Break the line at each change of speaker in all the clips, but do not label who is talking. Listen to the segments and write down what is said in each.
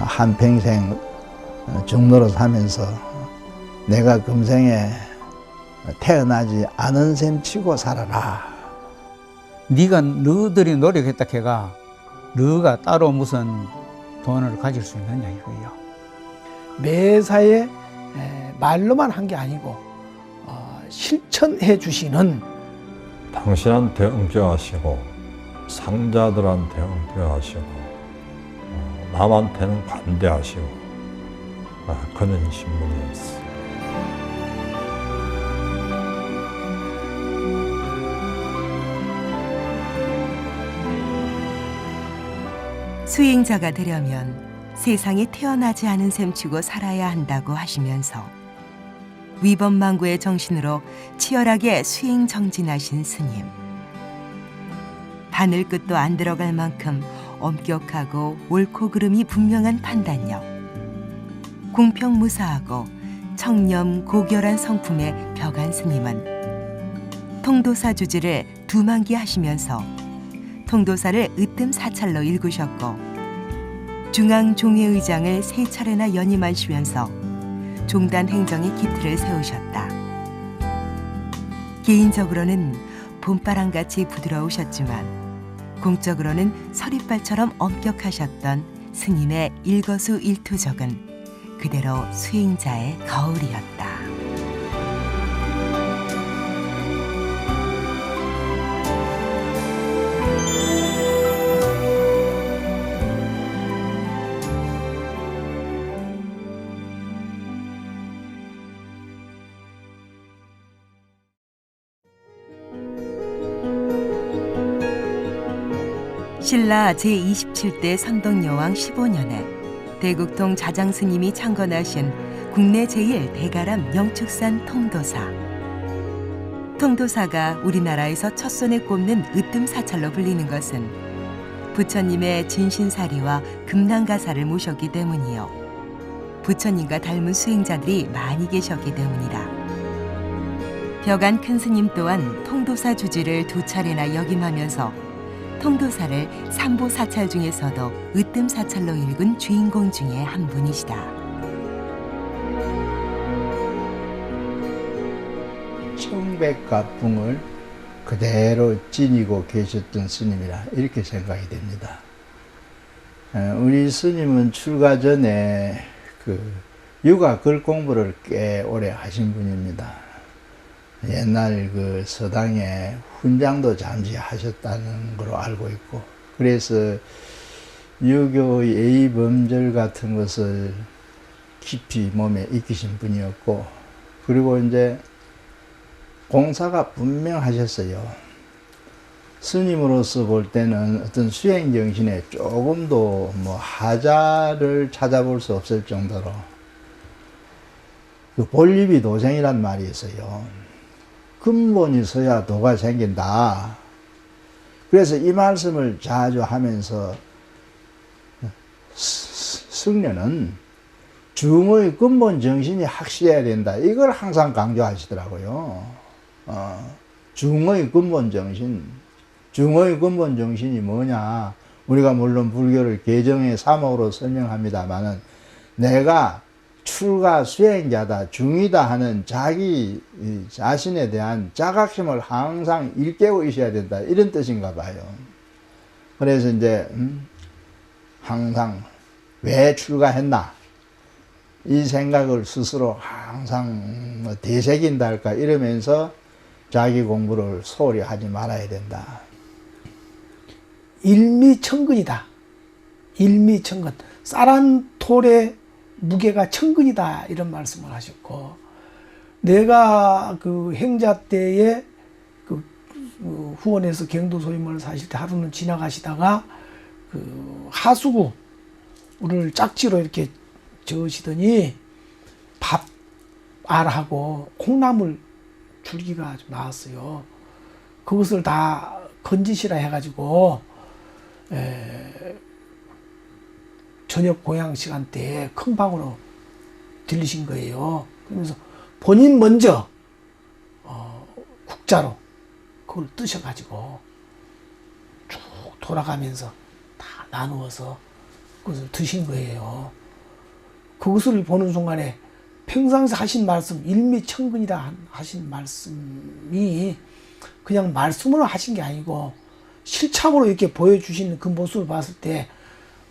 한평생 중노릇 하면서 내가 금생에 태어나지 않은 셈 치고 살아라.
네가 너희들이 노력했다 해가 너가 따로 무슨 돈을 가질 수 있느냐 이거예요.
매사에 말로만 한 게 아니고 실천해 주시는,
당신한테 응표하시고 상자들한테 응표하시고 남한테는 관대하시고 그런 신분이었어요.
수행자가 되려면 세상에 태어나지 않은 셈 치고 살아야 한다고 하시면서 위법망고의 정신으로 치열하게 수행 정진하신 스님. 바늘 끝도 안 들어갈 만큼 엄격하고 옳고 그름이 분명한 판단력, 공평무사하고 청렴 고결한 성품의 벽안 스님은 통도사 주지를 두만기 하시면서 통도사를 으뜸 사찰로 일구셨고, 중앙종회의장을 3차례나 연임하시면서 종단 행정의 기틀을 세우셨다. 개인적으로는 봄바람같이 부드러우셨지만 공적으로는 서리발처럼 엄격하셨던 스님의 일거수일투족은 그대로 수행자의 거울이었다. 신라 제27대 선동여왕 15년에 대국통 자장스님이 창건하신 국내 제1대가람 영축산 통도사. 통도사가 우리나라에서 첫손에 꼽는 으뜸사찰로 불리는 것은 부처님의 진신사리와 금난가사를 모셨기 때문이요, 부처님과 닮은 수행자들이 많이 계셨기 때문이다. 벽안 큰 스님 또한 통도사 주지를 2차례나 역임하면서 통도사를 삼보사찰 중에서도 으뜸사찰로 일군 주인공 중에 한 분이시다.
청백가풍을 그대로 지니고 계셨던 스님이라 이렇게 생각이 됩니다. 우리 스님은 출가 전에 유가 글 공부를 꽤 오래 하신 분입니다. 옛날 서당에 훈장도 잠시 하셨다는 걸로 알고 있고, 그래서 유교의 예의범절 같은 것을 깊이 몸에 익히신 분이었고, 그리고 이제 공사가 분명하셨어요. 스님으로서 볼 때는 어떤 수행 정신에 조금도 하자를 찾아볼 수 없을 정도로 본립이 도생이란 말이 있어요. 근본이 있어야 도가 생긴다. 그래서 이 말씀을 자주 하면서 승려는 중의 근본 정신이 확실해야 된다. 이걸 항상 강조하시더라고요. 중의 근본 정신. 중의 근본 정신이 뭐냐? 우리가 물론 불교를 개정의 사목으로 설명합니다만은 내가 출가 수행자다, 중이다 하는 자기 자신에 대한 자각심을 항상 일깨고 있어야 된다, 이런 뜻인가 봐요. 그래서 이제 항상 왜 출가했나 이 생각을 스스로 항상 되새긴다 할까, 이러면서 자기 공부를 소홀히 하지 말아야 된다.
일미천근이다. 일미천근. 쌀한 톨의 무게가 천근이다, 이런 말씀을 하셨고, 내가 행자 때에 후원에서 경도소임을 사실 때 하루는 지나가시다가 하수구를 짝지로 이렇게 저으시더니 밥 알하고 콩나물 줄기가 좀 나왔어요. 그것을 다 건지시라 해가지고 저녁 공양 시간대에 큰 방으로 들리신 거예요. 그러면서 본인 먼저 국자로 그걸 뜨셔가지고 쭉 돌아가면서 다 나누어서 것을 드신 거예요. 그것을 보는 순간에 평상시 하신 말씀, 일미천근이라 하신 말씀이 그냥 말씀으로 하신 게 아니고 실참으로 이렇게 보여주시는 그 모습을 봤을 때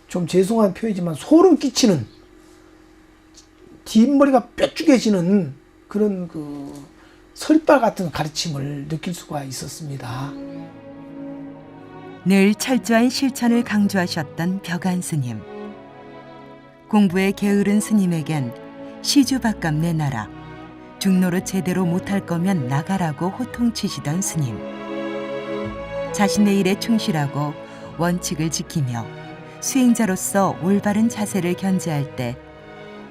좀 죄송한 표현이지만 소름 끼치는, 뒷머리가 뾰족해지는 그런 그 설발 같은 가르침을 느낄 수가 있었습니다.
늘 철저한 실천을 강조하셨던 벽안 스님. 공부에 게으른 스님에겐 시주밥값 내놔라, 중노릇 제대로 못할 거면 나가라고 호통치시던 스님. 자신의 일에 충실하고 원칙을 지키며 수행자로서 올바른 자세를 견지할 때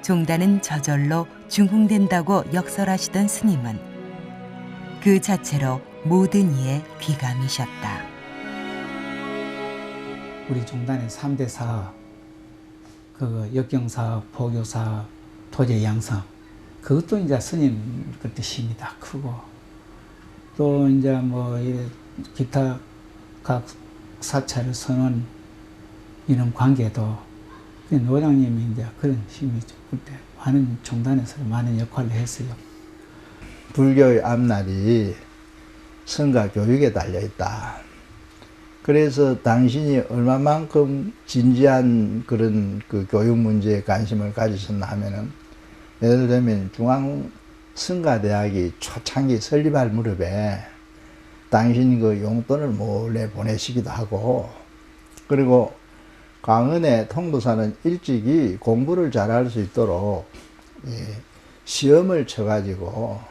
종단은 저절로 중흥된다고 역설하시던 스님은 그 자체로 모든 이의 귀감이셨다.
우리 종단의 3대 사업, 그 역경사업, 포교사업, 토제 양사업, 그것도 이제 스님 그때 힘이 다 크고, 또 이제 뭐 기타 각 사찰을 서는 이런 관계도 노장님이 이제 그런 힘이 그때 많은 종단에서 많은 역할을 했어요.
불교의 앞날이 성가 교육에 달려 있다. 그래서 당신이 얼마만큼 진지한 그런 그 교육 문제에 관심을 가지셨나 하면은, 예를 들면 중앙 성가대학이 초창기 설립할 무렵에 당신이 그 용돈을 몰래 보내시기도 하고, 그리고 광은의 통도사는 일찍이 공부를 잘할 수 있도록 시험을 쳐가지고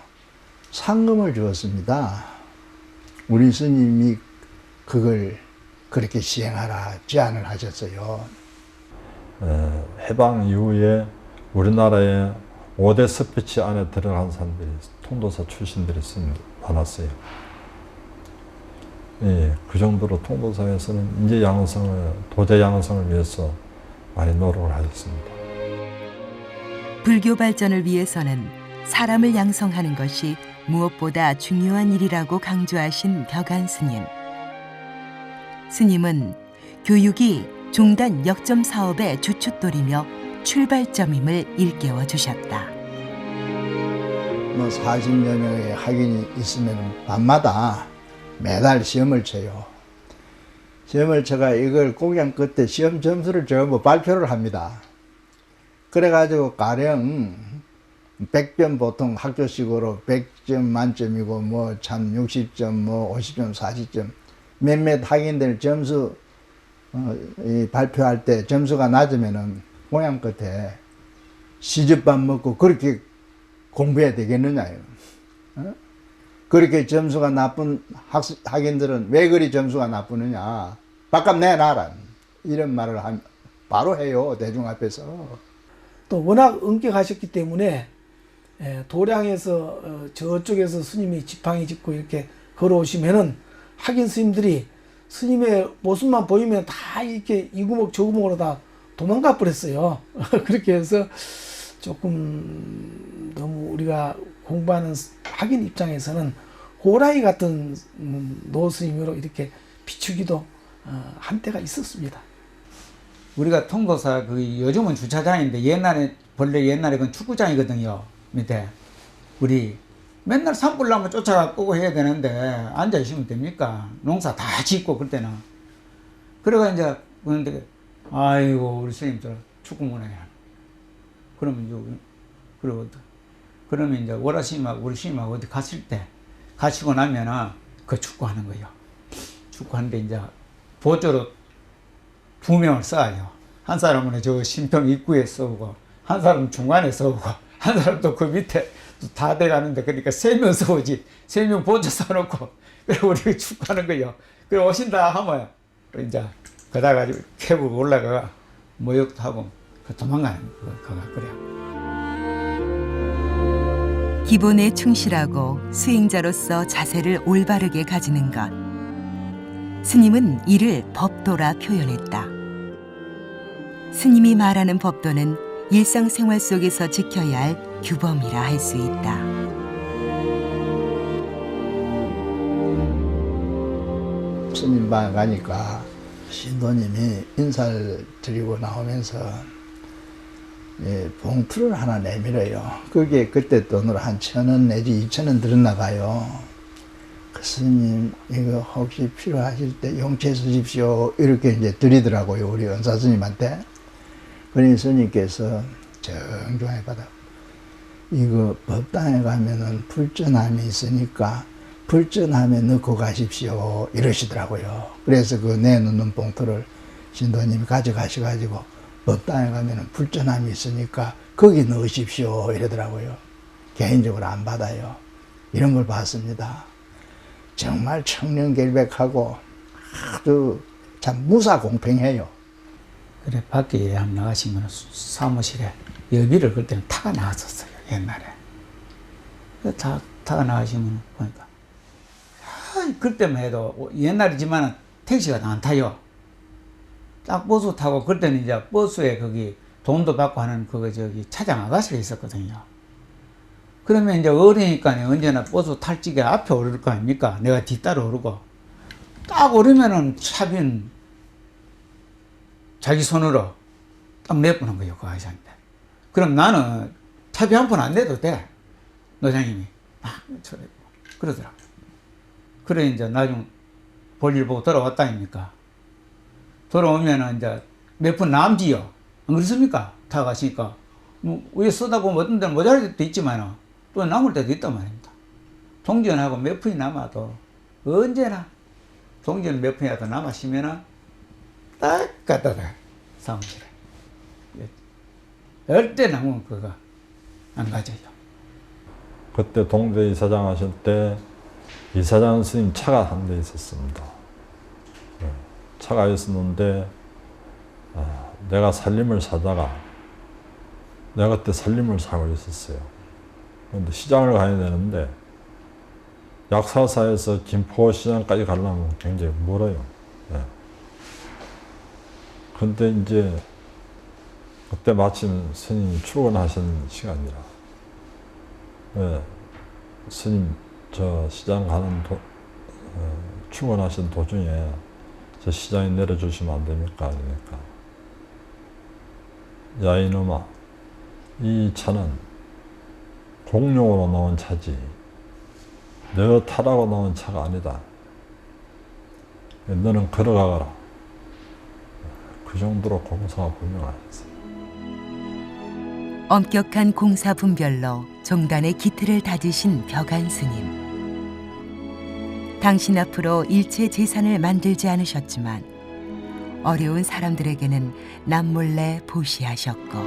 상금을 주었습니다. 우리 스님이 그걸 그렇게 시행하라 제안을 하셨어요.
해방 이후에 우리나라의 5대 스피치 안에 들어간 사람들이 통도사 출신들이 많았어요. 예, 그 정도로 통도사에서는 인재 양성을, 도제 양성을 위해서 많이 노력을 하셨습니다.
불교 발전을 위해서는 사람을 양성하는 것이 무엇보다 중요한 일이라고 강조하신 벽안 스님. 스님은 교육이 종단 역점 사업의 주춧돌이며 출발점임을 일깨워 주셨다.
뭐 40여 명의 학인이 있으면 밤마다 매달 시험을 쳐요. 시험을 쳐가 이걸 공양 끝에 시험 점수를 전부 발표를 합니다. 그래가지고 가령 100점 보통 학교식으로 100점 만점이고 뭐 참 60점 뭐 50점 40점 몇몇 학인들 점수 발표할 때 점수가 낮으면은 공양 끝에 시집밥 먹고 그렇게 공부해야 되겠느냐요. 그렇게 점수가 나쁜 학인들은 왜 그리 점수가 나쁘느냐, 밥값 내놔라, 이런 말을 바로 해요, 대중 앞에서.
또 워낙 엄격하셨기 때문에 도량에서 저쪽에서 스님이 지팡이 짚고 이렇게 걸어오시면은 학인 스님들이 스님의 모습만 보이면 다 이렇게 이 구멍 저 구멍으로 다 도망가 버렸어요. 그렇게 해서 조금 너무 우리가 공부하는 학인 입장에서는 호랑이 같은 노스님으로 이렇게 비추기도 한때가 있었습니다.
우리가 통도사 그 요즘은 주차장인데 본래 옛날에 그건 축구장이거든요. 밑에 우리 맨날 산불 나면 쫓아가 끄고 해야 되는데 앉아 있으면 됩니까? 농사 다 짓고 그럴 때는. 그래가 이제 그런데 아이고 우리 스님들 축구문에 그러면 이제 그러면 이제 오라스님하고 우리 스님하고 어디 갔을 때 가시고 나면은 그 축구하는 거예요. 축구하는데 이제 보조로 2명을 써요. 한 사람은 저 신평 입구에 써오고, 한 사람은 중간에 써오고, 한 사람도 그 밑에 다 돼가는데, 그러니까 3명 써오지. 3명 보조 써놓고, 그리고 우리 축구하는 거예요. 그리고 오신다 하면, 이제, 그다 가지고 캡을 올라가, 모욕도 하고, 도망가는 거가 그래요.
기본에 충실하고 수행자로서 자세를 올바르게 가지는 것. 스님은 이를 법도라 표현했다. 스님이 말하는 법도는 일상생활 속에서 지켜야 할 규범이라 할 수 있다.
스님 방 가니까 신도님이 인사를 드리고 나오면서 봉투를 하나 내밀어요. 그게 그때 돈으로 한 1,000원 내지 2,000원 들었나 봐요. 그 스님 이거 혹시 필요하실 때 용채 쓰십시오 이렇게 이제 드리더라고요. 우리 은사 스님한테. 그러니 스님께서 정중하게 받아 이거 법당에 가면은 불전함이 있으니까 불전함에 넣고 가십시오 이러시더라고요. 그래서 그 내놓는 봉투를 신도님이 가져가셔가지고 법당에 가면은 불전함이 있으니까 거기 넣으십시오 이러더라고요. 개인적으로 안 받아요. 이런 걸 봤습니다. 정말 청렴결백하고 아주 참 무사공평해요.
그래 밖에 한번 나가시면 사무실에 여비를 그때는 타가 나왔었어요. 옛날에. 다 타가 나가시면 보니까 그때만 해도 옛날이지만 택시가 안 타요. 딱 버스 타고 그때는 이제 버스에 거기 돈도 받고 하는 그거 저기 차장 아가씨가 있었거든요. 그러면 이제 어리니까 언제나 버스 탈 적에 앞에 오를 거 아닙니까? 내가 뒤따라 오르고 딱 오르면은 차빈 자기 손으로 딱 내보는 거예요, 그 아저씨한테. 그럼 나는 차비 한 푼 안 내도 돼. 노장님이 막 그러더라고. 그래 이제 나중 볼일 보고 돌아왔다 아닙니까? 돌아오면은 이제 몇 푼 남지요. 안 그렇습니까? 타 가시니까 뭐 위에 쓰다 보면 어떤 데는 모자랄 때도 있지만 또 남을 때도 있단 말입니다. 동전하고 몇 푼이 남아도 언제나 동전 몇 푼이라도 남았으면은 딱 갖다 대 사무실에. 절대 남으면 그거 안 가져요.
그때 동대 이사장 하실 때 이사장 스님 차가 한 대 있었습니다. 차가 있었는데 내가 살림을 사다가 내가 그때 살림을 사고 있었어요. 그런데 시장을 가야 되는데 약사사에서 김포시장까지 가려면 굉장히 멀어요. 그런데 이제 그때 마침 스님이 출근하신 시간이라 스님 저 시장 가는 출근하신 도중에 저 시장에 내려주시면 안 됩니까? 그러니까 야 이놈아 이 차는 공용으로 나온 차지 너 타라고 나온 차가 아니다. 너는 걸어가거라. 그 정도로 공사분명하셨어요.
엄격한 공사 분별로 종단의 기틀을 다지신 벽안 스님. 당신 앞으로 일체 재산을 만들지 않으셨지만 어려운 사람들에게는 남몰래 보시하셨고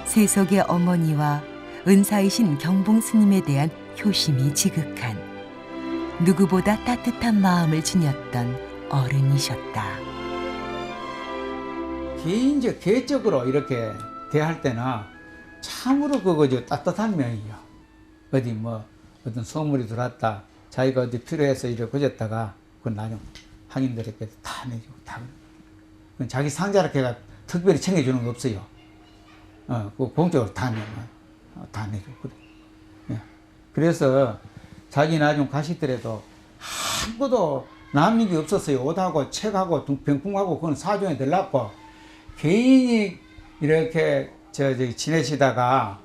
세속의 어머니와 은사이신 경봉 스님에 대한 효심이 지극한 누구보다 따뜻한 마음을 지녔던 어른이셨다.
개적으로 이렇게 대할 때나 참으로 그거 따뜻한 면이요. 어디 뭐 어떤 소문이 들어왔다. 자기가 어디 필요해서 이렇게 그졌다가 그건 나중 항인들에게 다 내주고 다. 그건 자기 상자락해가 특별히 챙겨주는 거 없어요. 그 공적으로 다 내주고 그래. 예. 그래서 자기 나중 가시더라도 아무것도 남는 게 없었어요. 옷하고 책하고 병풍하고 그건 사정에 들랐고 개인이 이렇게 지내시다가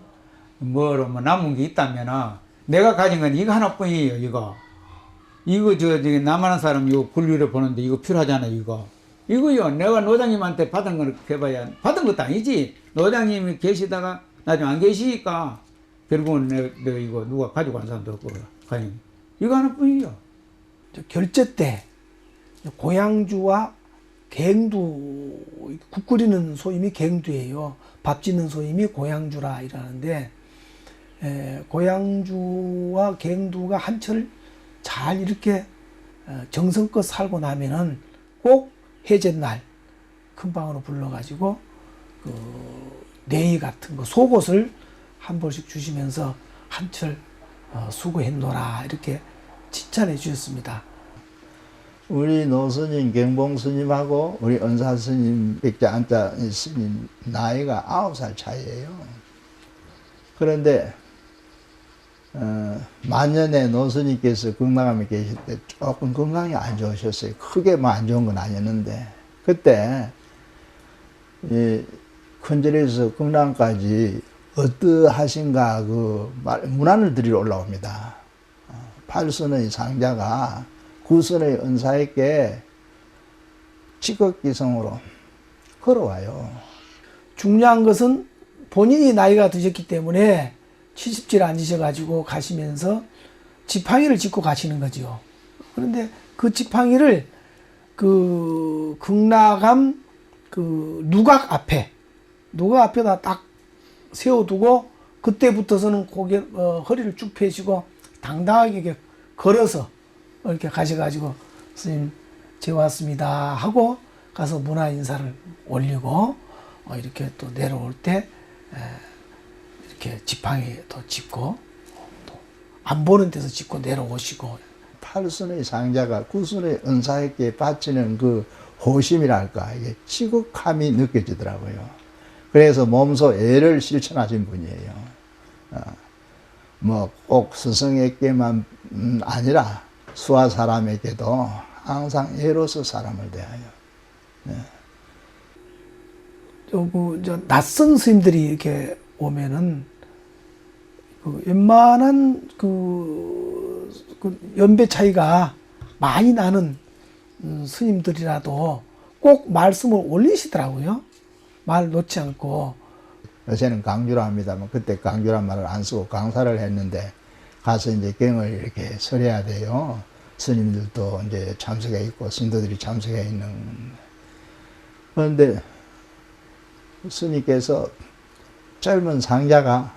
뭐 남은 게 있다면은 내가 가진 건 이거 하나뿐이에요. 이거 남아는 사람 이거 굴리를 보는데 이거 필요하잖아요. 이거요. 내가 노장님한테 받은 걸 해봐야 받은 것도 아니지. 노장님이 계시다가 나중에 안 계시니까 결국은 내가 이거 누가 가지고 간 사람도 없고 이거 하나뿐이에요.
결제 때 고양주와 갱두, 국 끓이는 소임이 갱두예요. 밥 짓는 소임이 고양주라 이러는데 고양주와 갱두가 한철 잘 이렇게 정성껏 살고 나면은 꼭 해제날 큰 방으로 불러가지고 그 네이 같은 거 속옷을 한 벌씩 주시면서 한철 수고했노라 이렇게 칭찬해 주셨습니다.
우리 노스님, 경봉스님하고 우리 은사스님, 백자안자 스님 나이가 9살 차이예요. 그런데 만년에 노스님께서 건강함에 계실 때 조금 건강이 안 좋으셨어요. 크게 뭐 안 좋은 건 아니었는데 그때 이 큰절에서 건강까지 어떠하신가 그 문안을 드리러 올라옵니다. 8선의 상자가 9선의 은사에게 지극기성으로 걸어와요.
중요한 것은 본인이 나이가 드셨기 때문에 70질 앉으셔가지고 가시면서 지팡이를 짚고 가시는 거죠. 그런데 그 지팡이를 그 극락암 그 누각 앞에다 딱 세워두고 그때부터서는 허리를 쭉 펴시고 당당하게 이렇게 걸어서 이렇게 가셔가지고 스님 제가 왔습니다 하고 가서 문화 인사를 올리고 이렇게 또 내려올 때 이렇게 지팡이 또 짚고 또 안 보는 데서 짚고 내려오시고
8선의 상자가 9선의 은사에게 바치는 그 호심이랄까 이게 지극함이 느껴지더라고요. 그래서 몸소 애를 실천하신 분이에요. 뭐 꼭 스승에게만 아니라 수화 사람에게도 항상 애로서 사람을 대하여.
낯선 스님들이 이렇게 오면은 그 웬만한 그 연배 차이가 많이 나는 스님들이라도 꼭 말씀을 올리시더라고요. 말 놓지 않고.
요새는 강주라 합니다만 그때 강주란 말을 안 쓰고 강사를 했는데 가서 이제 경을 이렇게 설해야 돼요. 스님들도 이제 참석해 있고 신도들이 참석해 있는. 그런데 스님께서 젊은 상자가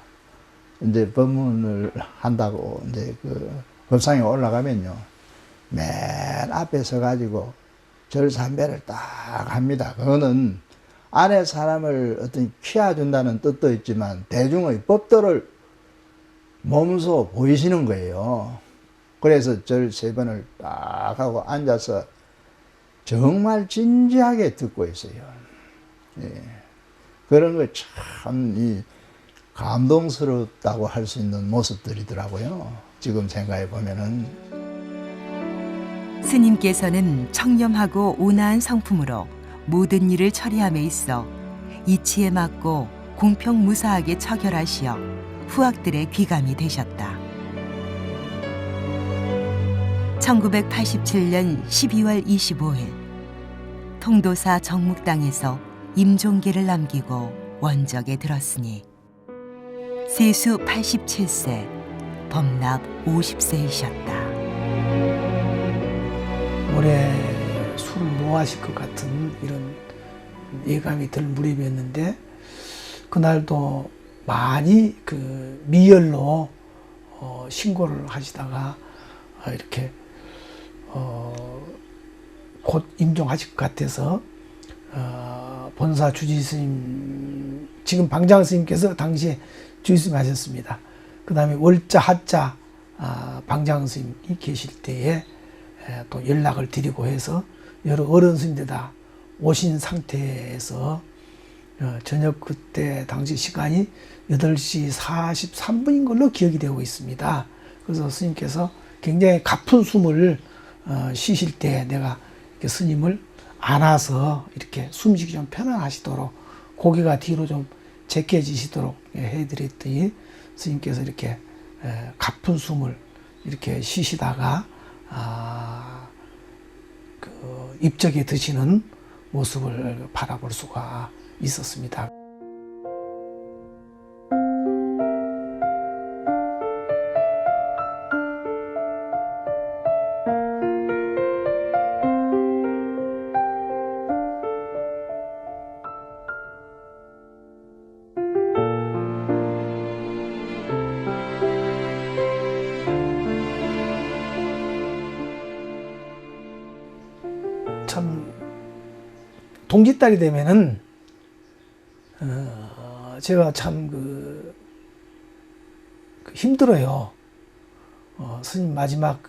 이제 법문을 한다고 이제 그 법상에 올라가면요. 맨 앞에 서가지고 절삼배를 딱 합니다. 그거는 안에 사람을 어떤 키워준다는 뜻도 있지만 대중의 법도를 몸소 보이시는 거예요. 그래서 절 세 번을 딱 하고 앉아서 정말 진지하게 듣고 있어요. 예. 그런 거 참 감동스럽다고 할 수 있는 모습들이더라고요. 지금 생각해 보면은.
스님께서는 청렴하고 온화한 성품으로 모든 일을 처리함에 있어 이치에 맞고 공평무사하게 처결하시어 후학들의 귀감이 되셨다. 1987년 12월 25일 통도사 정묵당에서 임종계를 남기고 원적에 들었으니 세수 87세, 범납 50세이셨다.
올해 술을 노하실 것 같은 이런 예감이 들 무렵이었는데 그날도 많이 그 미열로 신고를 하시다가 이렇게 곧 임종하실 것 같아서 본사 주지스님 지금 방장 스님께서 당시에 주지스님 하셨습니다. 그 다음에 월자 하자 방장 스님이 계실 때에 또 연락을 드리고 해서 여러 어른 스님들 다 오신 상태에서 저녁 그때 당시 시간이 8시 43분인 걸로 기억이 되고 있습니다. 그래서 스님께서 굉장히 가쁜 숨을 쉬실 때 내가 이렇게 스님을 안아서 이렇게 숨쉬기 좀 편안하시도록 고개가 뒤로 좀 제껴지시도록 해드렸더니 스님께서 이렇게 가쁜 숨을 이렇게 쉬시다가 그 입적에 드시는 모습을 바라볼 수가 있었습니다. 참 동짓달이 되면은 제가 참 힘들어요. 스님 마지막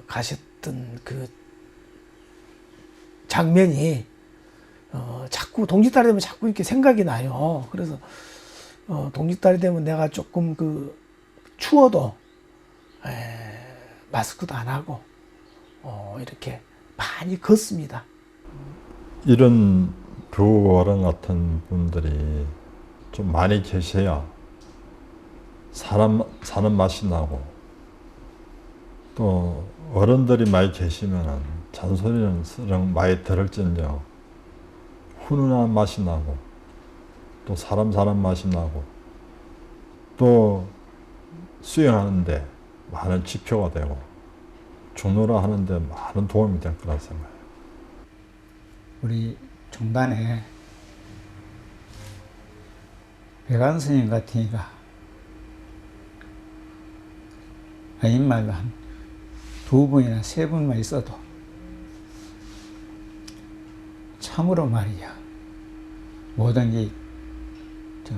가셨던 그 장면이 자꾸 동짓달이 되면 자꾸 이렇게 생각이 나요. 그래서 동짓달이 되면 내가 조금 추워도 마스크도 안 하고 이렇게 많이 걷습니다.
이런 뷰어른 같은 분들이 좀 많이 계셔야 사는 맛이 나고, 또 어른들이 많이 계시면 잔소리는 많이 들을진저 훈훈한 맛이 나고, 또 사람 사는 맛이 나고, 또 수행하는데 많은 지표가 되고 중노라 하는데 많은 도움이 될 거라 생각해요.
우리 종단에 백안 스님 같은 이가 아닌 말로 한 2분이나 3분만 있어도 참으로 말이야 모든 게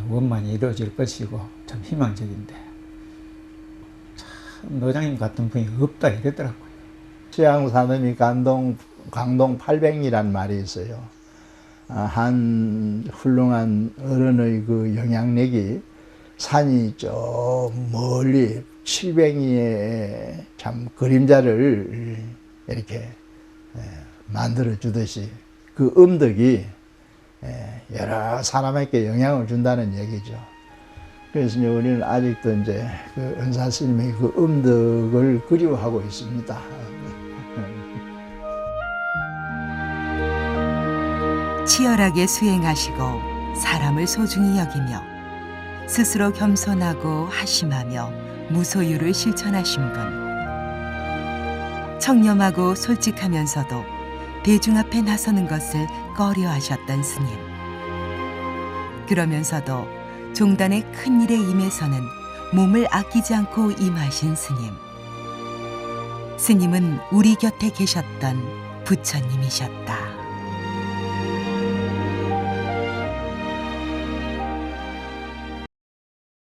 원만히 이루어질 것이고 참 희망적인데, 참 노장님 같은 분이 없다 이러더라고요.
수양사님이 강동 800이란 말이 있어요. 한 훌륭한 어른의 그 영향력이 산이 저 멀리 700리의 참 그림자를 이렇게 만들어 주듯이 그 음덕이 여러 사람에게 영향을 준다는 얘기죠. 그래서 이제 우리는 아직도 이제 그 은사 스님의 그 음덕을 그리워하고 있습니다.
치열하게 수행하시고 사람을 소중히 여기며 스스로 겸손하고 하심하며 무소유를 실천하신 분. 청렴하고 솔직하면서도 대중 앞에 나서는 것을 꺼려하셨던 스님. 그러면서도 종단의 큰 일에 임해서는 몸을 아끼지 않고 임하신 스님. 스님은 우리 곁에 계셨던 부처님이셨다.